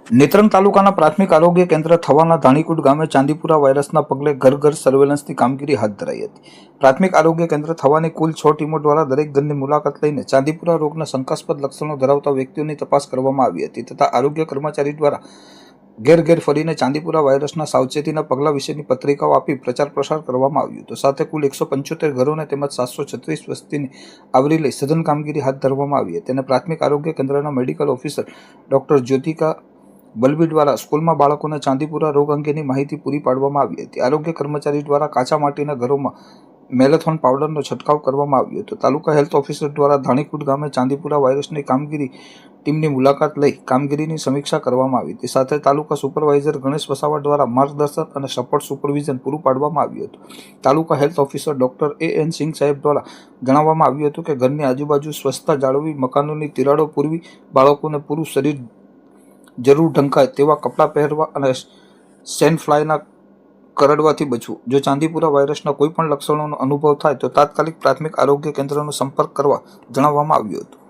નેત્રંગ તાલુકાના પ્રાથમિક આરોગ્ય કેન્દ્ર થવાના ધાણીકુટ ગામે ચાંદીપુરા વાયરસના પગલે ઘર ઘર સર્વેલન્સની કામગીરી હાથ ધરાઈ હતી. પ્રાથમિક આરોગ્ય કેન્દ્ર થવાની કુલ 6 ટીમો દ્વારા દરેક ઘરની મુલાકાત લઈને ચાંદીપુરા રોગના શંકાસ્પદ લક્ષણો ધરાવતા વ્યક્તિઓની તપાસ કરવામાં આવી હતી તથા આરોગ્ય કર્મચારી દ્વારા ઘેર ઘેર ફરીને ચાંદીપુરા વાયરસના સાવચેતીના પગલાં વિશેની પત્રિકાઓ આપી પ્રચાર પ્રસાર કરવામાં આવ્યો હતો. સાથે કુલ 175 ઘરોને તેમજ 736 વસ્તીને આવરી લઈ સઘન કામગીરી હાથ ધરવામાં આવી હતી. તેને પ્રાથમિક આરોગ્ય કેન્દ્રના મેડિકલ ઓફિસર ડોક્ટર જ્યોતિકા બલબી દ્વારા સ્કૂલમાં બાળકોને ચાંદીપુરા રોગ અંગેની માહિતી પૂરી પાડવામાં આવી હતી. આરોગ્ય કર્મચારી દ્વારા કાચા માટીના ઘરોમાં મેલેથોન પાવડરનો છંટકાવ કરવામાં આવ્યો હતો. તાલુકા હેલ્થ ઓફિસર દ્વારા ધાણીકુટ ગામે ચાંદીપુરા વાયરસની કામગીરી ટીમની મુલાકાત લઈ કામગીરીની સમીક્ષા કરવામાં આવી હતી. સાથે તાલુકા સુપરવાઇઝર ગણેશ વસાવા દ્વારા માર્ગદર્શન અને સપોર્ટ સુપરવિઝન પૂરું પાડવામાં આવ્યું હતું. Taluka health officer doctor A.N. Singh સાહેબ દ્વારા જણાવવામાં આવ્યું હતું કે ઘરની આજુબાજુ સ્વચ્છતા જાળવવી, મકાનોની તિરાડો પૂરવી, બાળકોને પૂરું શરીર જરૂર ઢંકાય તેવા કપડાં પહેરવા અને સેન્ડ ફ્લાયના કરડવાથી બચવું. જો ચાંદીપુરા વાયરસના કોઈપણ લક્ષણોનો અનુભવ થાય તો તાત્કાલિક પ્રાથમિક આરોગ્ય કેન્દ્રનો સંપર્ક કરવા જણાવવામાં આવ્યું હતું.